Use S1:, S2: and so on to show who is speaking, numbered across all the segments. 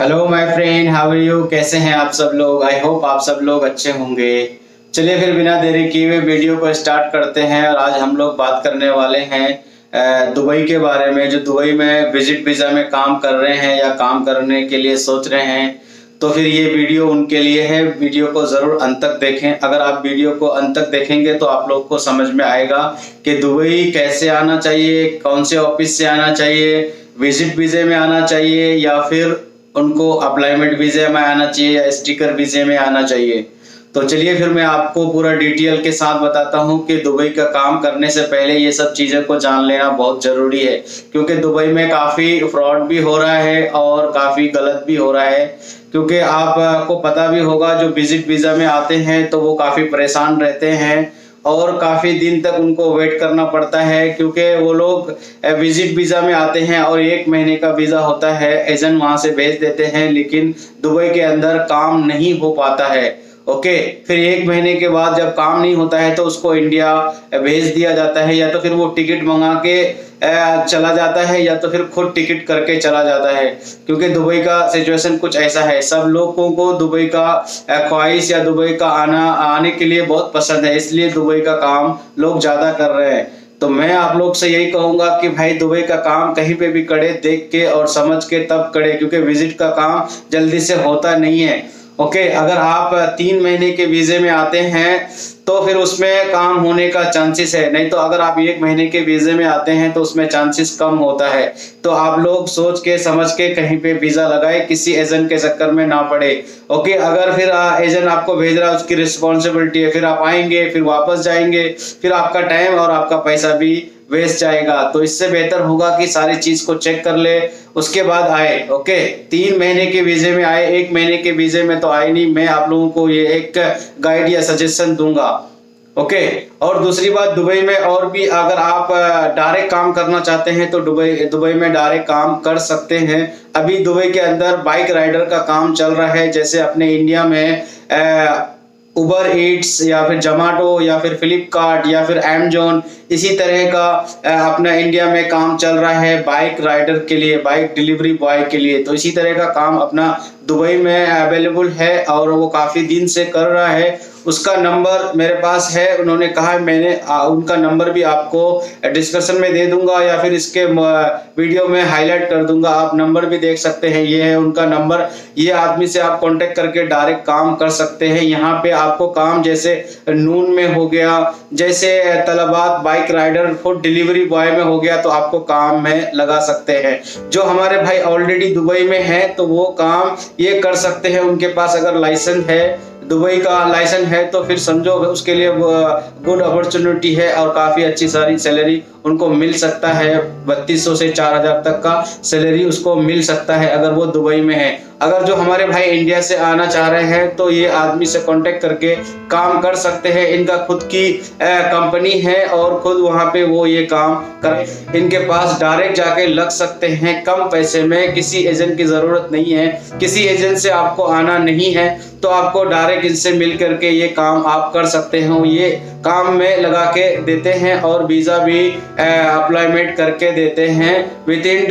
S1: Hello my friend, how are you? कैसे हैं आप सब लोग? आई होप आप सब लोग अच्छे होंगे। चलिए फिर बिना देरी किए हुए वीडियो को स्टार्ट करते हैं। और आज हम लोग बात करने वाले हैं दुबई के बारे में। जो दुबई में विजिट वीज़ा में काम कर रहे हैं या काम करने के लिए सोच रहे हैं, तो फिर ये वीडियो उनके लिए है। वीडियो को ज़रूर अंत तक देखें। अगर आप वीडियो को अंत तक देखेंगे तो आप लोग को समझ में आएगा कि दुबई कैसे आना चाहिए, कौन से ऑफिस से आना चाहिए, विजिट वीज़े में आना चाहिए या फिर उनको अप्लाइमेंट वीज़े में आना चाहिए या स्टिकर वीज़े में आना चाहिए। तो चलिए फिर मैं आपको पूरा डिटेल के साथ बताता हूं कि दुबई का काम करने से पहले ये सब चीज़ें को जान लेना बहुत ज़रूरी है, क्योंकि दुबई में काफ़ी फ्रॉड भी हो रहा है और काफ़ी गलत भी हो रहा है। क्योंकि आपको पता भी होगा, जो विजिट वीज़ा में आते हैं तो वो काफ़ी परेशान रहते हैं और काफ़ी दिन तक उनको वेट करना पड़ता है, क्योंकि वो लोग विजिट वीज़ा में आते हैं और 1 महीने का वीज़ा होता है। एजेंट वहाँ से भेज देते हैं, लेकिन दुबई के अंदर काम नहीं हो पाता है। ओके, फिर 1 महीने के बाद जब काम नहीं होता है तो उसको इंडिया भेज दिया जाता है, या तो फिर वो टिकट मंगा के चला जाता है या तो फिर खुद टिकट करके चला जाता है। क्योंकि दुबई का सिचुएशन कुछ ऐसा है, सब लोगों को दुबई का ख्वाहिश या दुबई का आने के लिए बहुत पसंद है, इसलिए दुबई का काम लोग ज़्यादा कर रहे हैं। तो मैं आप लोग से यही कहूँगा कि भाई दुबई का काम कहीं पे भी करे, देख के और समझ के तब करे, क्योंकि विजिट का काम जल्दी से होता नहीं है। ओके, अगर आप 3 महीने के वीज़े में आते हैं तो फिर उसमें काम होने का चांसेस है, नहीं तो अगर आप 1 महीने के वीज़े में आते हैं तो उसमें चांसेस कम होता है। तो आप लोग सोच के समझ के कहीं पे वीज़ा लगाए, किसी एजेंट के चक्कर में ना पड़े। ओके, अगर फिर एजेंट आपको भेज रहा है, उसकी रिस्पॉन्सिबिलिटी है, फिर आप आएंगे फिर वापस जाएंगे, फिर आपका टाइम और आपका पैसा भी वेस्ट जाएगा। तो इससे बेहतर होगा कि सारी चीज को चेक कर ले, उसके बाद आए। ओके, 3 महीने के वीजे में आए, 1 महीने के वीजे में तो आए नहीं। मैं आप लोगों को ये एक गाइड या सजेशन दूंगा। ओके, और दूसरी बात, दुबई में और भी अगर आप डायरेक्ट काम करना चाहते हैं तो दुबई में डायरेक्ट काम कर सकते हैं। अभी दुबई के अंदर बाइक राइडर का काम चल रहा है, जैसे अपने इंडिया में उबर ईट्स या फिर जोमेटो या फिर फ्लिपकार्ट या फिर अमेजोन, इसी तरह का अपना इंडिया में काम चल रहा है बाइक राइडर के लिए, बाइक डिलीवरी बॉय के लिए। तो इसी तरह का काम अपना दुबई में अवेलेबल है और वो काफ़ी दिन से कर रहा है। उसका नंबर मेरे पास है, उन्होंने कहा, मैंने उनका नंबर भी आपको डिस्कशन में दे दूंगा या फिर इसके वीडियो में हाईलाइट कर दूंगा, आप नंबर भी देख सकते हैं। ये है उनका नंबर, ये आदमी से आप कांटेक्ट करके डायरेक्ट काम कर सकते हैं। यहाँ पे आपको काम जैसे नून में हो गया, जैसे Talabat bike rider food delivery boy में हो गया, तो आपको काम में लगा सकते हैं। जो हमारे भाई ऑलरेडी दुबई में है तो वो काम ये कर सकते हैं, उनके पास अगर लाइसेंस है, दुबई का लाइसेंस है, तो फिर समझो उसके लिए गुड अपॉर्चुनिटी है और काफ़ी अच्छी सारी सैलरी उनको मिल सकता है। 3200 से 4000 तक का सैलरी उसको मिल सकता है अगर वो दुबई में है। अगर जो हमारे भाई इंडिया से आना चाह रहे हैं तो ये आदमी से कांटेक्ट करके काम कर सकते हैं। इनका खुद की कंपनी है और खुद वहाँ पे वो ये काम कर, इनके पास डायरेक्ट जाके लग सकते हैं कम पैसे में। किसी एजेंट की ज़रूरत नहीं है, किसी एजेंट से आपको आना नहीं है, तो आपको डायरेक्ट इनसे मिल करके ये काम आप कर सकते हो। ये काम में लगा के देते हैं और वीज़ा भी अप्लाइमेंट करके देते हैं। विद इन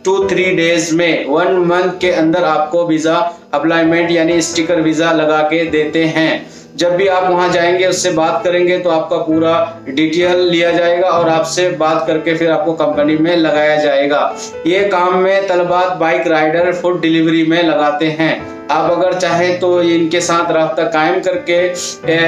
S1: 2-3 डेज में, 1 मंथ के अंदर आपको वीज़ा अप्लाइमेंट यानी स्टिकर वीज़ा लगा के देते हैं। जब भी आप वहां जाएंगे, उससे बात करेंगे तो आपका पूरा डिटेल लिया जाएगा और आपसे बात करके फिर आपको कंपनी में लगाया जाएगा। ये काम में तलबात बाइक राइडर फूड डिलीवरी में लगाते हैं। आप अगर चाहें तो इनके साथ राब्ता कायम करके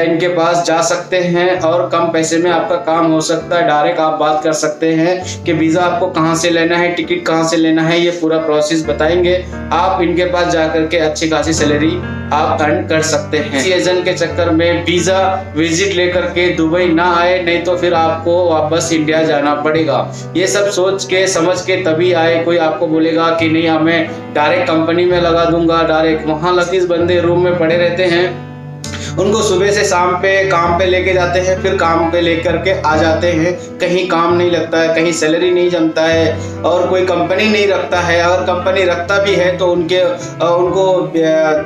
S1: इनके पास जा सकते हैं और कम पैसे में आपका काम हो सकता है। डायरेक्ट आप बात कर सकते हैं कि वीज़ा आपको कहां से लेना है, टिकट कहां से लेना है, ये पूरा प्रोसेस बताएंगे। आप इनके पास जा करके अच्छी खासी सैलरी आप अर्न कर सकते हैं। इसी एजेंट के चक्कर में वीज़ा विजिट लेकर के दुबई ना आए, नहीं तो फिर आपको वापस इंडिया जाना पड़ेगा। ये सब सोच के समझ के तभी आए। कोई आपको बोलेगा कि नहीं हमें डायरेक्ट कंपनी में लगा दूंगा, डायरेक्ट वहाँ 30 बंदे रूम में पड़े रहते हैं, उनको सुबह से शाम पे काम पे लेके जाते हैं, फिर काम पे लेकर के आ जाते हैं, कहीं काम नहीं लगता है, कहीं सैलरी नहीं जमता है और कोई कंपनी नहीं रखता है। अगर कंपनी रखता भी है तो उनको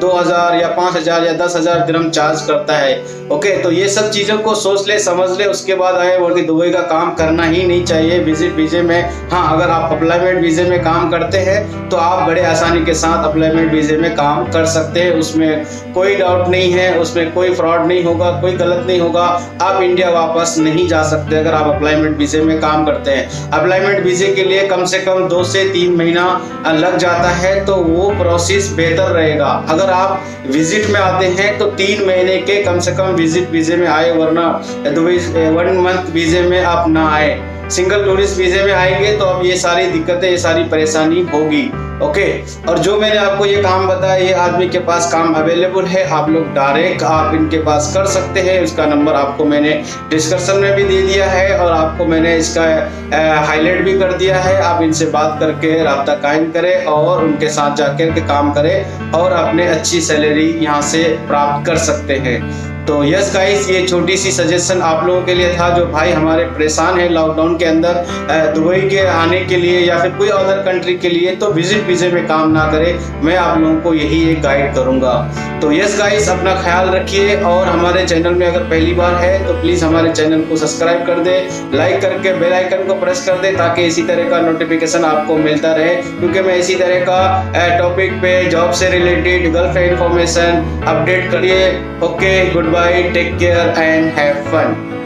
S1: 2000 या 5000 या 10,000 दिरहम चार्ज करता है। ओके, तो ये सब चीज़ों को सोच ले समझ ले, उसके बाद आए बोल के दुबई का काम करना ही नहीं चाहिए विजिट वीजे में। हाँ, अगर आप अप्लाइमेंट वीजे में काम करते हैं तो आप बड़े आसानी के साथ अप्लाइमेंट वीजे में काम कर सकते हैं, उसमें कोई डाउट नहीं है, उसमें कोई फ्रॉड नहीं होगा, कोई गलत नहीं होगा। आप इंडिया वापस नहीं जा सकते अगर आप अप्लाइमेंट वीजे में काम करते हैं। अप्लाइमेंट वीजे के लिए कम से कम 2 से 3 महीना लग जाता है, तो वो प्रोसेस बेहतर रहेगा। अगर आप विजिट में आते हैं तो 3 महीने के कम से कम विजिट वीजे में आए, वरना दुबई 1 मंथ वीजे में आप ना आए। सिंगल टूरिस्ट वीजे में आएंगे तो अब ये सारी दिक्कतें, ये सारी परेशानी होगी। ओके, और जो मैंने आपको ये काम बताया, ये आदमी के पास काम अवेलेबल है, आप लोग डायरेक्ट आप इनके पास कर सकते हैं। उसका नंबर आपको मैंने डिस्क्रिप्शन में भी दे दिया है और आपको मैंने इसका हाईलाइट भी कर दिया है। आप इनसे बात करके राब्ता कायम करें और उनके साथ जाकर के काम करें और अपने अच्छी सैलरी यहाँ से प्राप्त कर सकते हैं। तो यस गाइस, ये छोटी सी सजेशन आप लोगों के लिए था जो भाई हमारे परेशान है लॉकडाउन के अंदर दुबई के आने के लिए या फिर कोई अदर कंट्री के लिए, तो विजिट वीजे में काम ना करें। मैं आप लोगों को यही एक गाइड करूंगा। तो यस गाइस, अपना ख्याल रखिए और हमारे चैनल में अगर पहली बार है तो प्लीज़ हमारे चैनल को सब्सक्राइब कर दे, लाइक करके बेल आइकन को प्रेस कर दे ताकि इसी तरह का नोटिफिकेशन आपको मिलता रहे, क्योंकि मैं इसी तरह का टॉपिक पे जॉब से रिलेटेड गल्फ इन्फॉर्मेशन अपडेट करिए। Okay, good bye, take care and have fun.